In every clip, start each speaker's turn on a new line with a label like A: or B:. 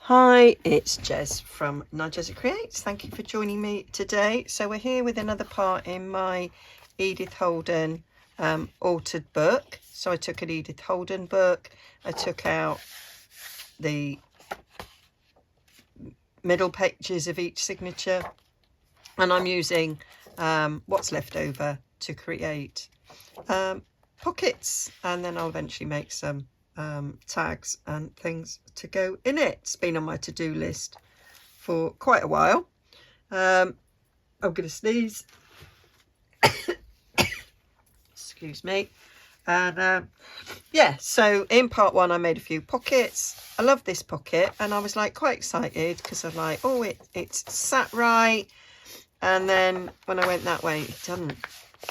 A: Hi, it's Jez from Nigezza Creates. Thank you for joining me today. So we're here with another part in my Edith Holden altered book. So I took an Edith Holden book, I took out the middle pages of each signature, and I'm using what's left over to create pockets, and then I'll eventually make some tags and things to go in it. It's been on my to-do list for quite a while. I'm gonna sneeze. Excuse me. And yeah, so in part one I made a few pockets. I love this pocket, and I was like quite excited because I'm like, oh, it's sat right. And then when I went that way, it doesn't.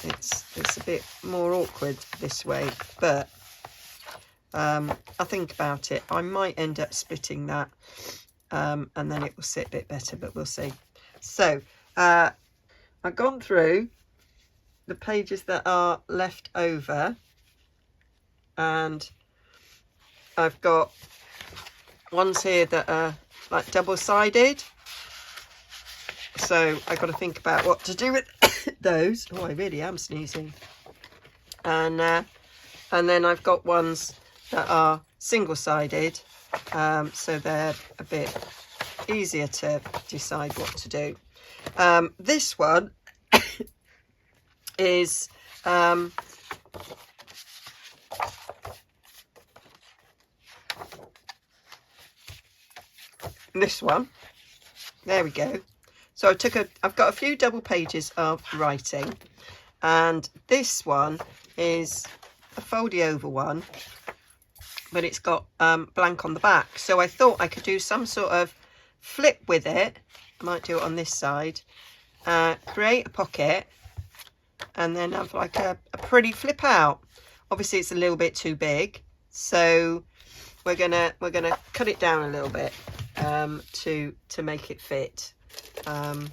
A: It's a bit more awkward this way, but I think about it, I might end up splitting that, and then it will sit a bit better, but we'll see. So I've gone through the pages that are left over, and I've got ones here that are like double-sided, so I've got to think about what to do with those. Oh, I really am sneezing. And then I've got ones that are single-sided, so they're a bit easier to decide what to do. This one is this one. There we go. So I've got a few double pages of writing, and this one is a foldy over one, but it's got blank on the back. So I thought I could do some sort of flip with it. I might do it on this side, create a pocket, and then have like a pretty flip out. Obviously it's a little bit too big, so we're gonna cut it down a little bit to make it fit. And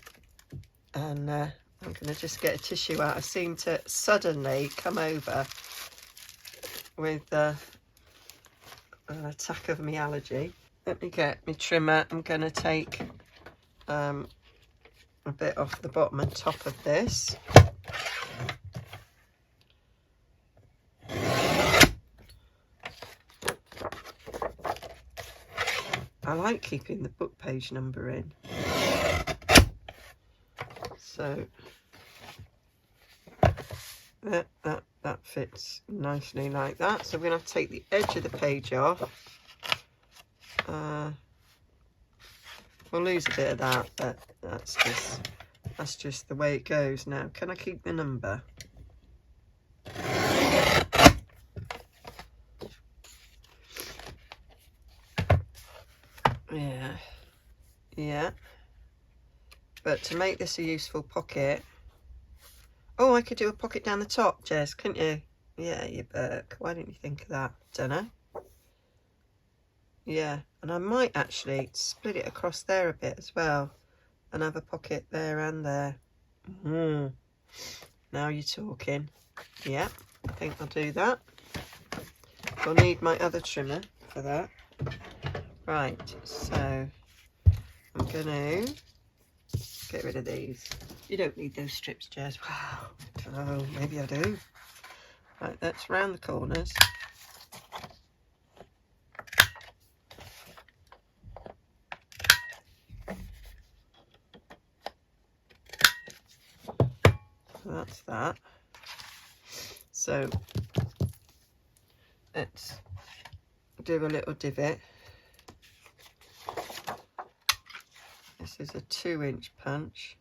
A: I'm gonna just get a tissue out. I seem to suddenly come over with an attack of my allergy. Let me get my trimmer. I'm gonna take a bit off the bottom and top of this. I like keeping the book page number in. So that fits nicely like that. So we're gonna have to take the edge of the page off. We'll lose a bit of that, but that's just the way it goes. Now, can I keep the number? Yeah. But to make this a useful pocket, oh, I could do a pocket down the top, Jess, couldn't you? Yeah, you Burke. Why didn't you think of that? Don't know. Yeah, and I might actually split it across there a bit as well, and have a pocket there and there. Now you're talking. Yeah, I think I'll do that. I'll need my other trimmer for that. Right, so I'm gonna get rid of these. You don't need those strips, Jez. Wow. Oh, maybe I do. Right, that's round the corners. So that's that. So let's do a little divot. This is a 2-inch punch.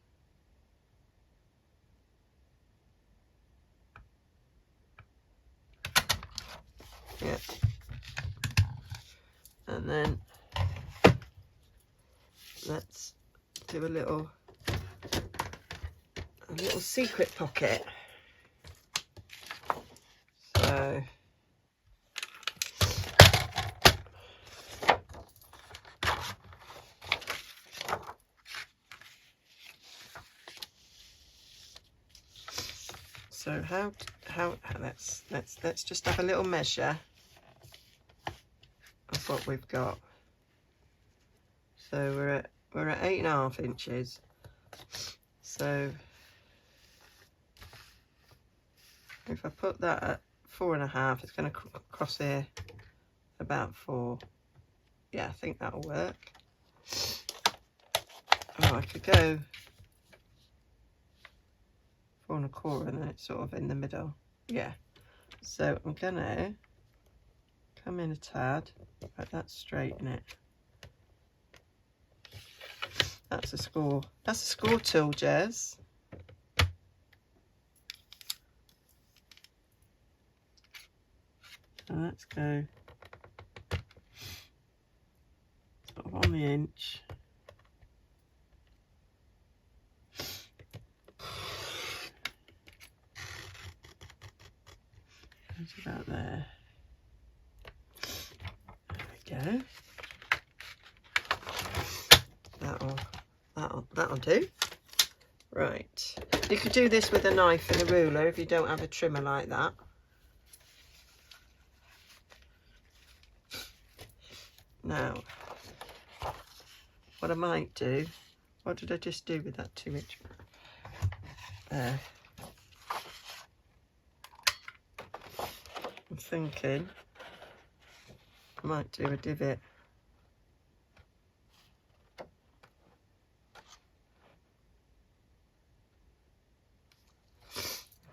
A: Yeah. And then let's do a little secret pocket. So how let's just have a little measure of what we've got. So we're at 8.5 inches. So if I put that at 4.5, it's going to cross here about 4. Yeah, I think that'll work. Oh, I could go 4.25 and then it's sort of in the middle. Yeah. So I'm gonna come in a tad, like that, straighten it. That's a score. That's a score tool, Jez. So let's go sort of on the inch. It's about there. There we go. That'll do. Right. You could do this with a knife and a ruler if you don't have a trimmer like that. Now, what I might do, what did I just do with that 2-inch? There. I'm thinking I might do a divot.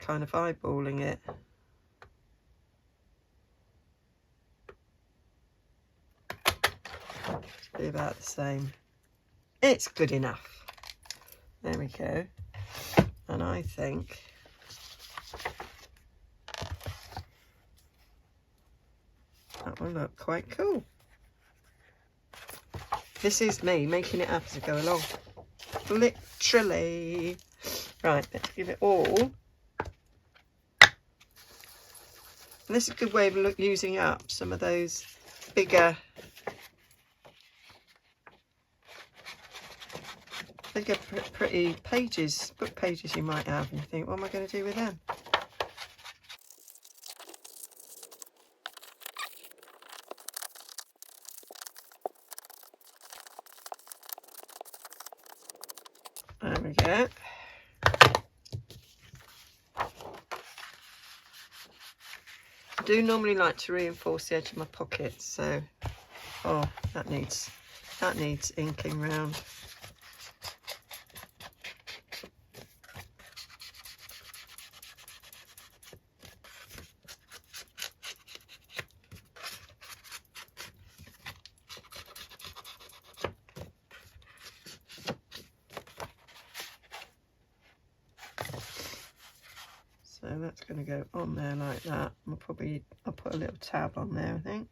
A: Kind of eyeballing it. It'll be about the same. It's good enough. There we go. And I think that will look quite cool. This is me making it up as I go along. Literally. Right, let's give it all. And this is a good way of using up some of those bigger pretty pages, book pages you might have, and you think, what am I going to do with them? There we go. I do normally like to reinforce the edge of my pockets, so oh, that needs inking round. So that's going to go on there like that. I'll put a little tab on there, I think.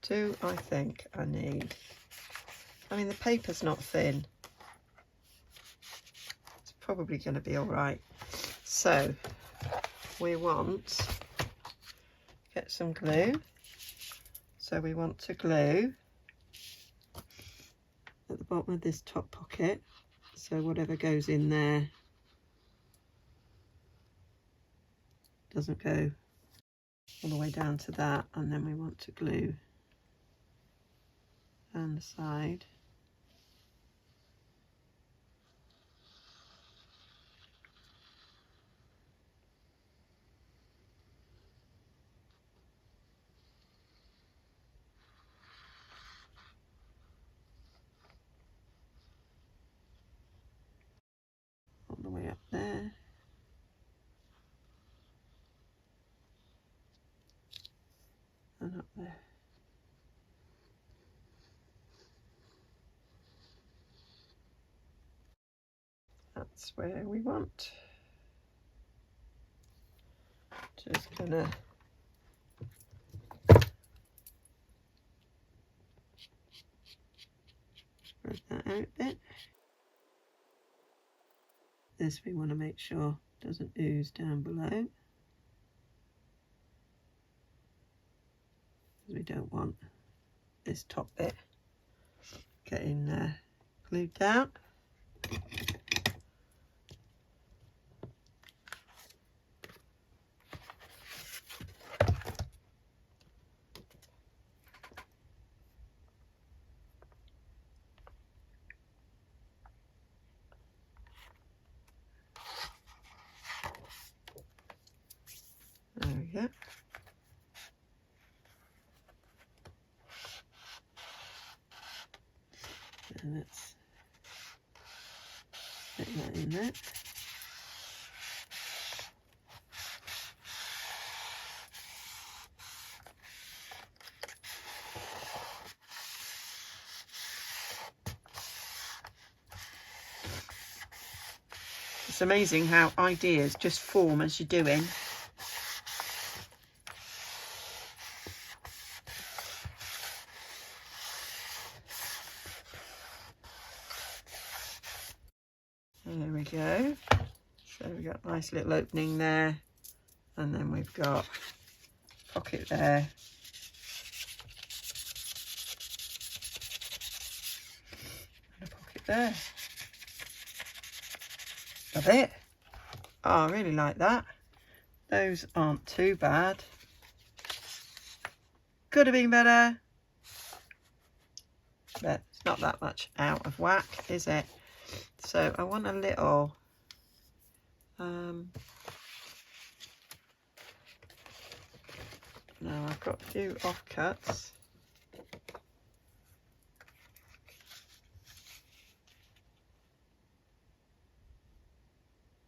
A: So I think I need, I mean, the paper's not thin. It's probably going to be all right. So we want, get some glue. So we want to glue at the bottom of this top pocket. So whatever goes in there doesn't go all the way down to that, and then we want to glue down the side. All the way up there. And up there. That's where we want. Just gonna spread that out a bit. This we want to make sure doesn't ooze down below, because we don't want this top bit getting glued down. And let's stick that in there. It's amazing how ideas just form as you're doing. There we go. So we've got a nice little opening there, and then we've got a pocket there. And a pocket there. Love it. Oh, I really like that. Those aren't too bad. Could have been better, but it's not that much out of whack, is it? So I want a little now I've got a few offcuts.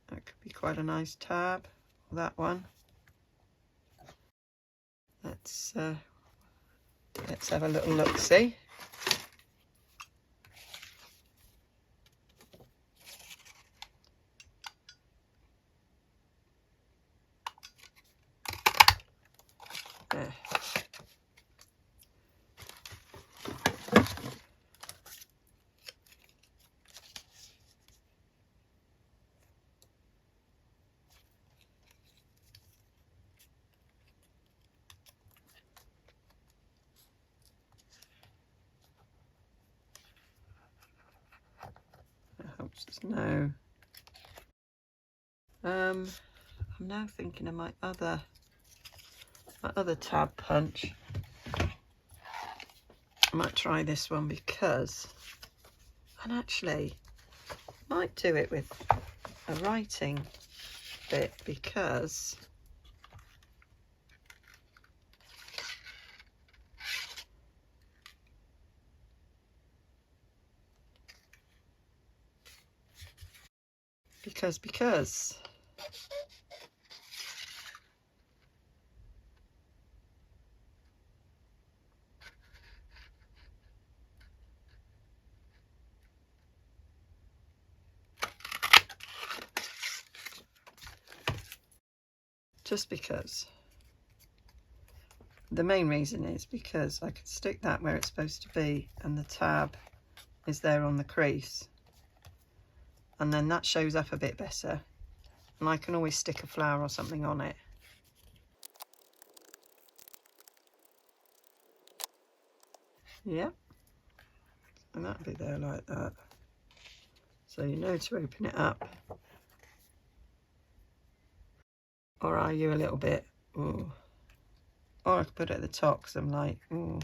A: That could be quite a nice tab, that one. Let's have a little look see. There. That helps us know. I'm now thinking of my other tab punch. I might try this one because, and actually might do it with a writing bit because just because. The main reason is because I can stick that where it's supposed to be and the tab is there on the crease, and then that shows up a bit better, and I can always stick a flower or something on it. Yeah, and that'll be there like that, so you know to open it up. Or are you a little bit, ooh. Or I could put it at the top because I'm like, ooh.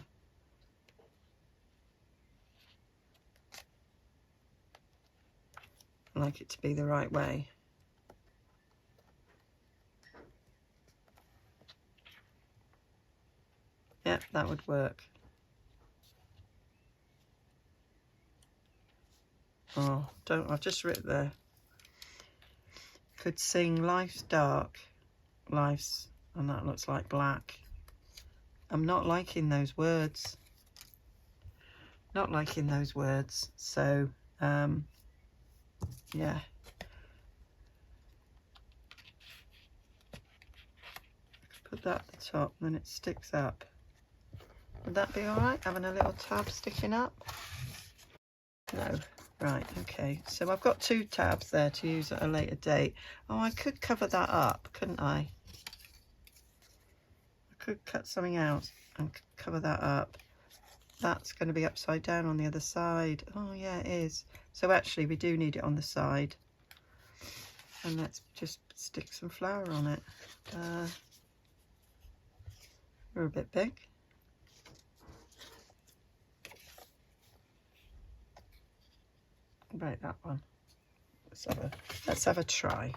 A: I like it to be the right way. Yep, that would work. Oh, I've just written there. Could sing life's dark, life's, and that looks like black. I'm not liking those words. Not liking those words. So, yeah. Put that at the top, and then it sticks up. Would that be all right, having a little tab sticking up? No. Right, okay. So I've got 2 tabs there to use at a later date. Oh, I could cover that up, couldn't I? I could cut something out and cover that up. That's going to be upside down on the other side. Oh, yeah, it is. So actually, we do need it on the side. And let's just stick some flower on it. We're a bit big. About that one. Let's have a try.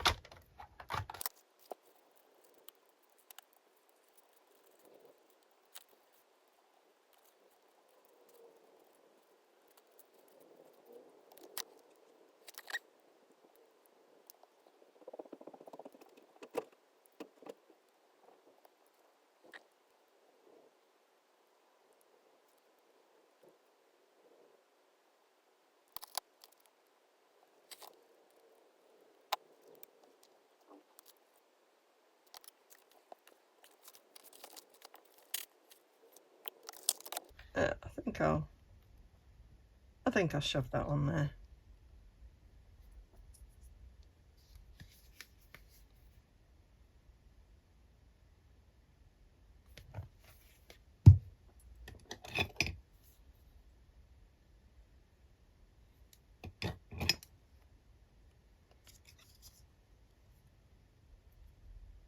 A: I think I'll shove that on there.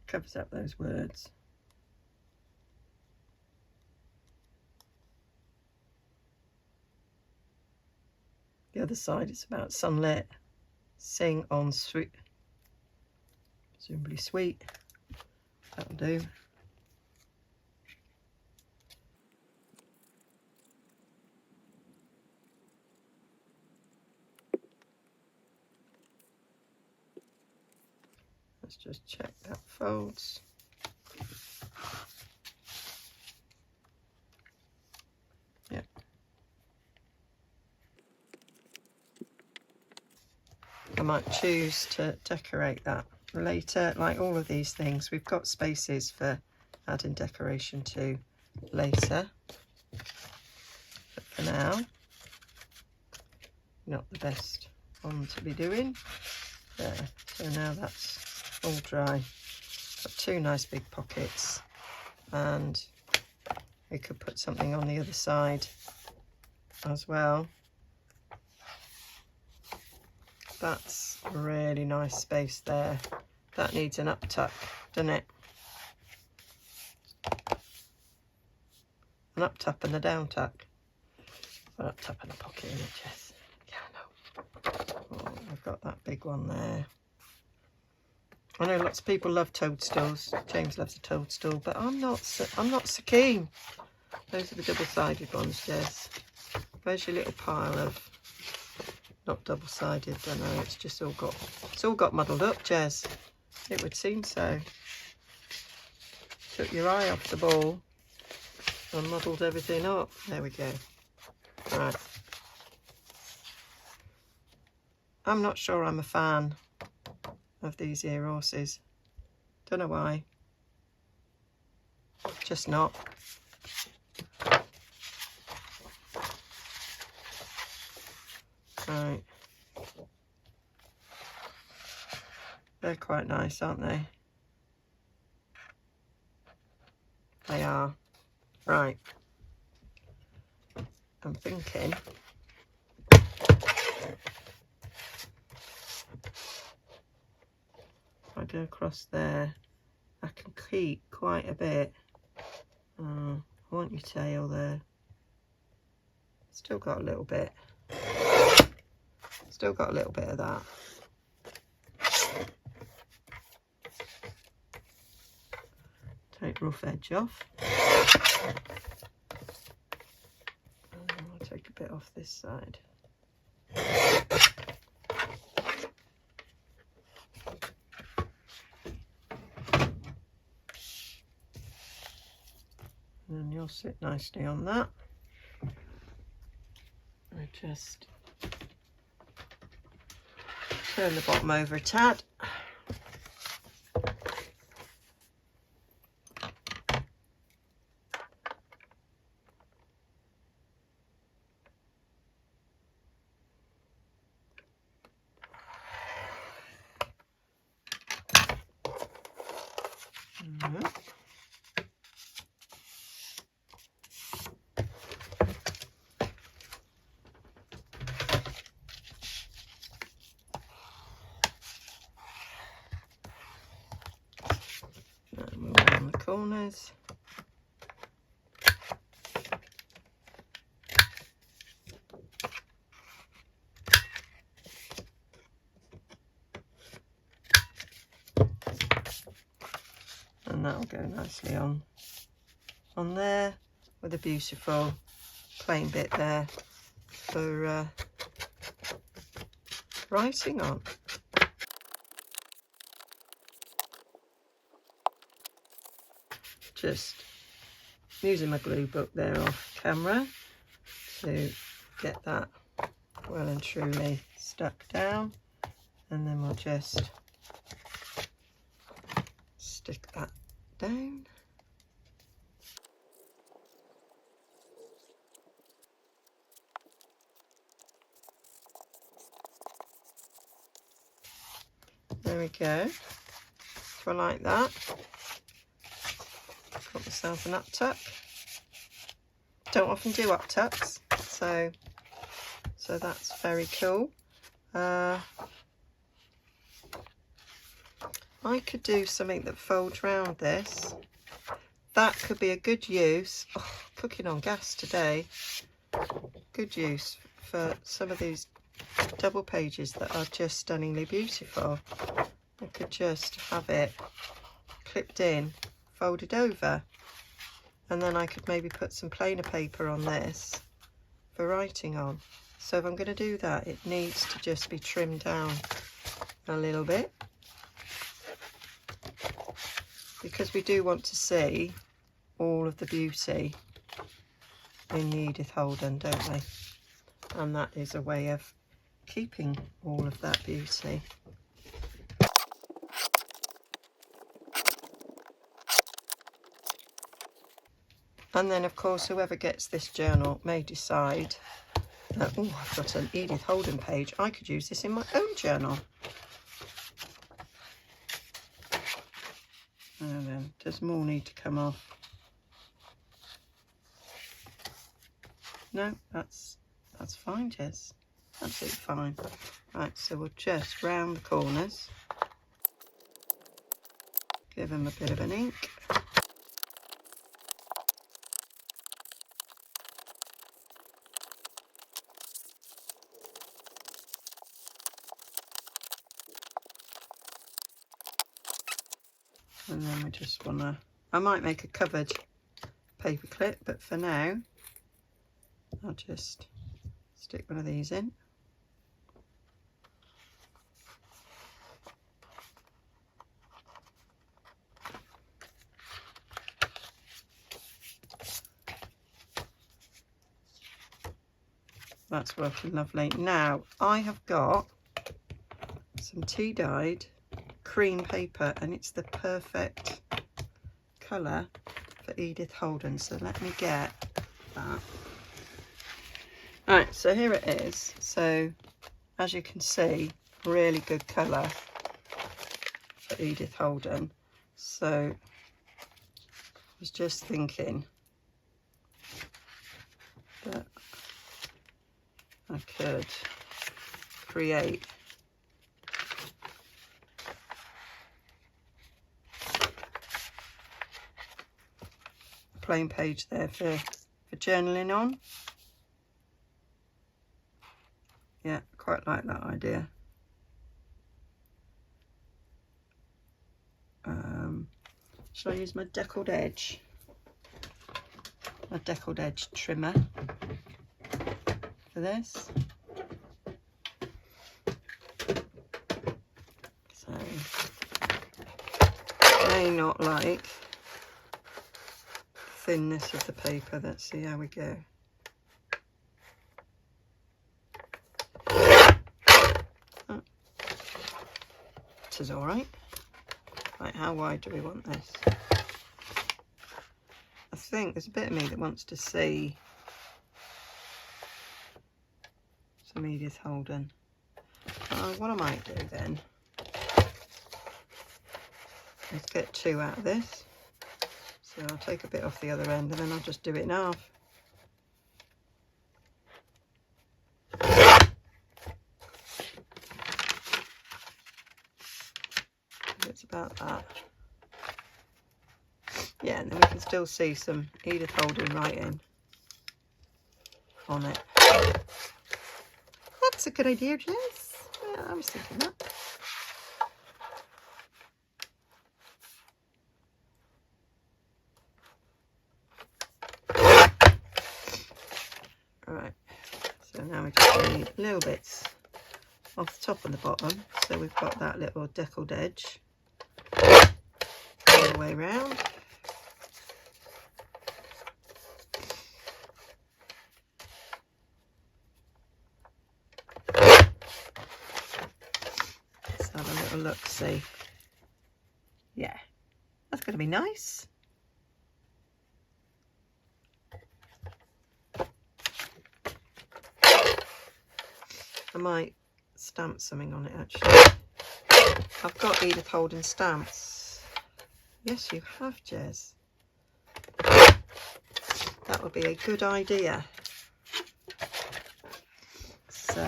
A: Covers up those words. The other side is about sunlit. Sing on sweet. Presumably sweet. That'll do. Let's just check that folds. Yeah. I might choose to decorate that later, like all of these things. We've got spaces for adding decoration to later. But for now, not the best one to be doing. There, so now that's all dry. Got two nice big pockets, and we could put something on the other side as well. That's a really nice space there. That needs an uptuck, doesn't it? An uptuck and a downtuck. An uptuck and a pocket in it, Jess. Yeah, I know. Oh, I've got that big one there. I know lots of people love toadstools. James loves a toadstool, but I'm not so keen. Those are the double-sided ones, Jess. Where's your little pile of not double-sided? Don't know. It's all got muddled up, Jess. It would seem so. Took your eye off the ball and muddled everything up. There we go. Right. I'm not sure I'm a fan of these here horses. Don't know why. Just not. Right. They're quite nice, aren't they? They are. Right. I'm thinking if I go across there, I can keep quite a bit. I want your tail there. Still got a little bit. Still got a little bit of that. Take rough edge off. I'll take a bit off this side. And you'll sit nicely on that. I just turn the bottom over a tad. Corners. And that'll go nicely on there with a beautiful plain bit there for writing on. Just using my glue book there off camera to get that well and truly stuck down, and then we'll just stick that down. There we go. Do I like that? Got myself an uptuck. Don't often do uptucks, so that's very cool. I could do something that folds round this. That could be a good use. Oh, cooking on gas today. Good use for some of these double pages that are just stunningly beautiful. I could just have it clipped in, folded over, and then I could maybe put some plainer paper on this for writing on. So if I'm going to do that, it needs to just be trimmed down a little bit, because we do want to see all of the beauty in the Edith Holden, don't we? And that is a way of keeping all of that beauty. And then of course whoever gets this journal may decide that, oh, I've got an Edith Holden page, I could use this in my own journal. And then does more need to come off? No, that's fine, Jess. Absolutely fine. Right, so we'll just round the corners, give them a bit of an ink. And then we just want to, I might make a covered paper clip, but for now I'll just stick one of these in. That's working lovely. Now I have got some tea dyed cream paper, and it's the perfect colour for Edith Holden, so let me get that. Right, so here it is. So as you can see, really good colour for Edith Holden. So I was just thinking that I could create a plain page there for journaling on. Yeah, quite like that idea. Shall I use my deckled edge? My deckled edge trimmer for this. So, may not like the thinness of the paper. Let's see how we go. Oh, this is all right. Right, how wide do we want this? I think there's a bit of me that wants to see some Edith Holden. What I might do then is get two out of this. So I'll take a bit off the other end and then I'll just do it in half. It's about that. Yeah, and then we can still see some Edith Holden writing on it. That's a good idea, Jess. Yeah, I was thinking that. Right, so now we just need little bits off the top and the bottom. So we've got that little deckled edge all the way around. Let's have a little look, see. Yeah, that's going to be nice. I might stamp something on it actually. I've got Edith Holden stamps. Yes, you have, Jez. That would be a good idea. So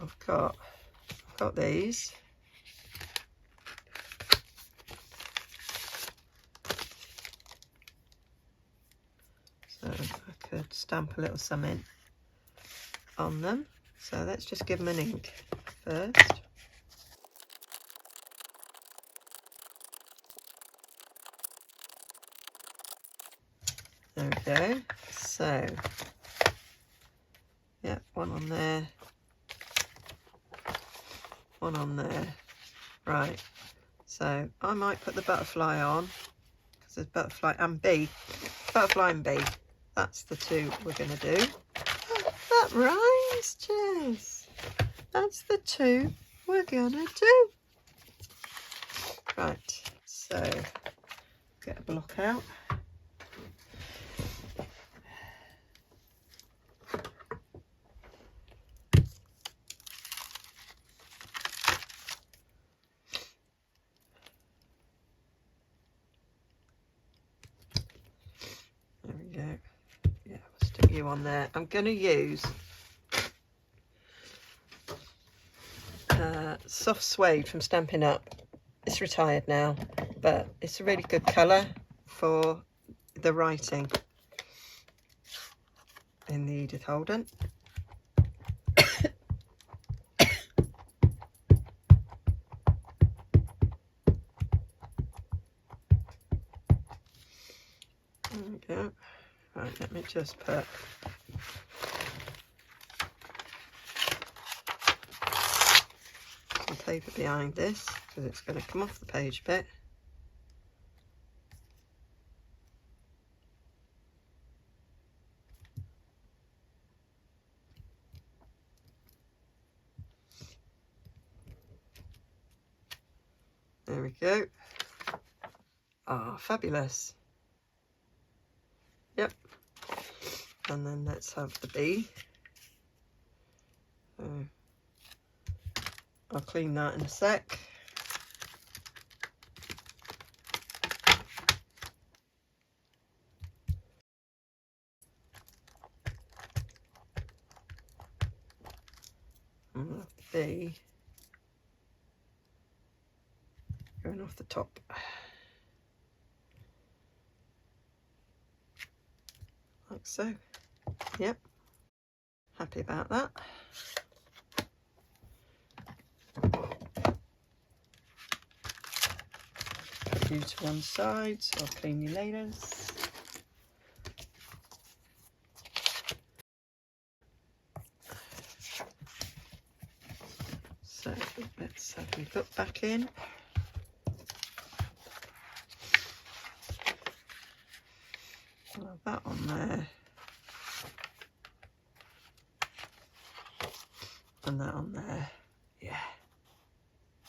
A: I've got these. So I could stamp a little something on them. So let's just give them an ink first. There we go. So, yeah, one on there, one on there. Right, so I might put the butterfly on, because there's butterfly and bee. Butterfly and bee, that's the two we're going to do. That rhymes, Jess. That's the two we're going to do. Right, so get a block out. On there, I'm going to use soft suede from Stampin' Up. It's retired now, but it's a really good colour for the writing in the Edith Holden. There we go. Right, let me just put some paper behind this, because it's going to come off the page a bit. There we go. Ah, oh, fabulous. Yep. And then let's have the bee. I'll clean that in a sec. And the bee going off the top. Like so. Yep. Happy about that. Put you to one side, so I'll clean you later. So let's have you look back in. I'll have that on there. And that on there. Yeah.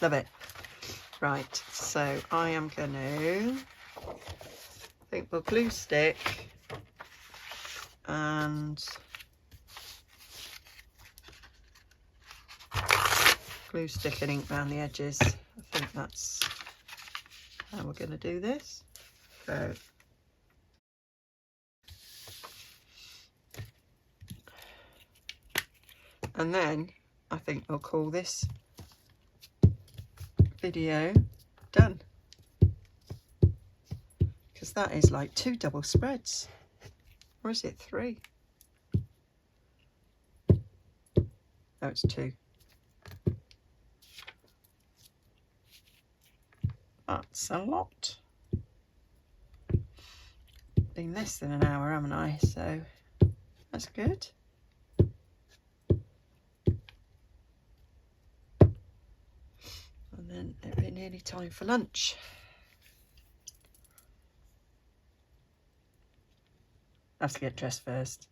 A: Love it. Right, so I am going to, I think we'll glue stick and glue stick and ink around the edges. I think that's how we're going to do this. So and then I think we'll call this video done, because that is like 2 double spreads, or is it 3? No, it's 2. That's a lot. Been less than an hour, haven't I? So that's good. And then it'll be nearly time for lunch. I have to get dressed first.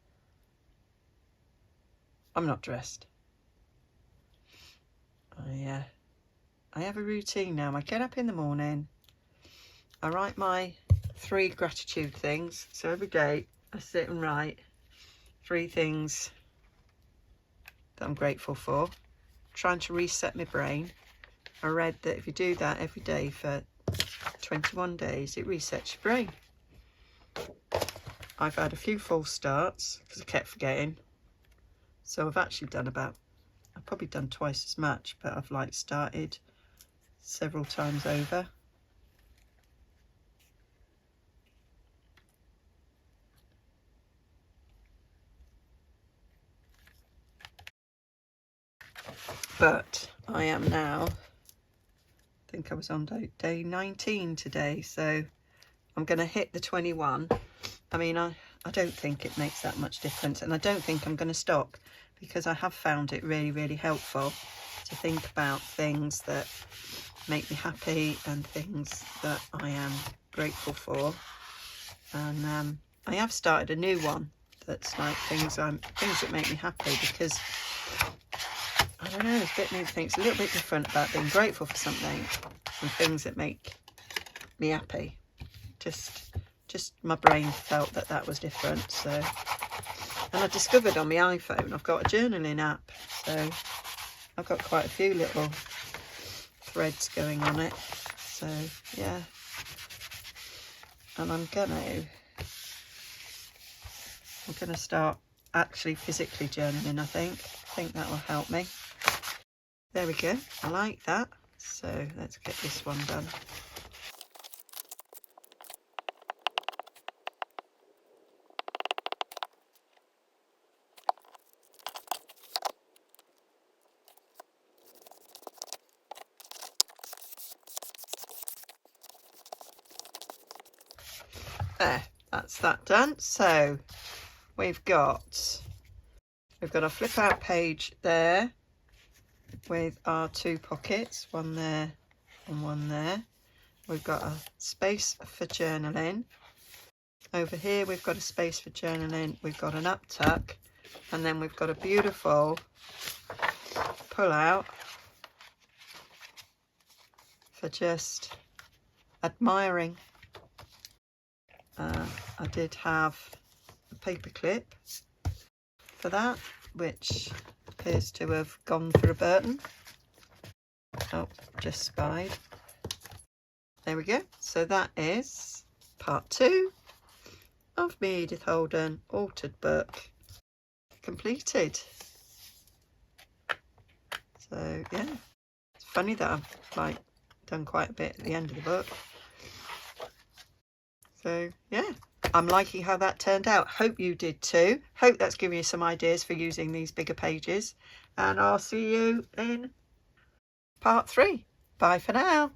A: I'm not dressed. I have a routine now. I get up in the morning, I write my 3 gratitude things. So every day I sit and write 3 things that I'm grateful for. trying to reset my brain. I read that if you do that every day for 21 days, it resets your brain. I've had a few false starts because I kept forgetting. So I've actually done I've probably done twice as much, but I've like started several times over. But I am now, I think I was on day 19 today, so I'm going to hit the 21. I mean, I don't think it makes that much difference, and I don't think I'm going to stop, because I have found it really, really helpful to think about things that make me happy and things that I am grateful for. And I have started a new one that's like things that make me happy, because I don't know, it's a little bit different about being grateful for something and things that make me happy. Just my brain felt that was different. So, and I discovered on my iPhone I've got a journaling app, so I've got quite a few little threads going on it. So yeah, and I'm gonna start actually physically journaling. I think that will help me. There we go, I like that. So let's get this one done. There, that's that done. So we've got a flip out page there with our two pockets, one there and one there. We've got a space for journaling. Over here we've got a space for journaling, we've got an uptuck, and then we've got a beautiful pull out for just admiring. I did have a paper clip for that, which appears to have gone for a Burton. Oh, just spied. There we go. So that is part 2 of my Edith Holden altered book completed. So yeah, it's funny that I've like done quite a bit at the end of the book. So yeah, I'm liking how that turned out. Hope you did too. Hope that's giving you some ideas for using these bigger pages, and I'll see you in part 3. Bye for now.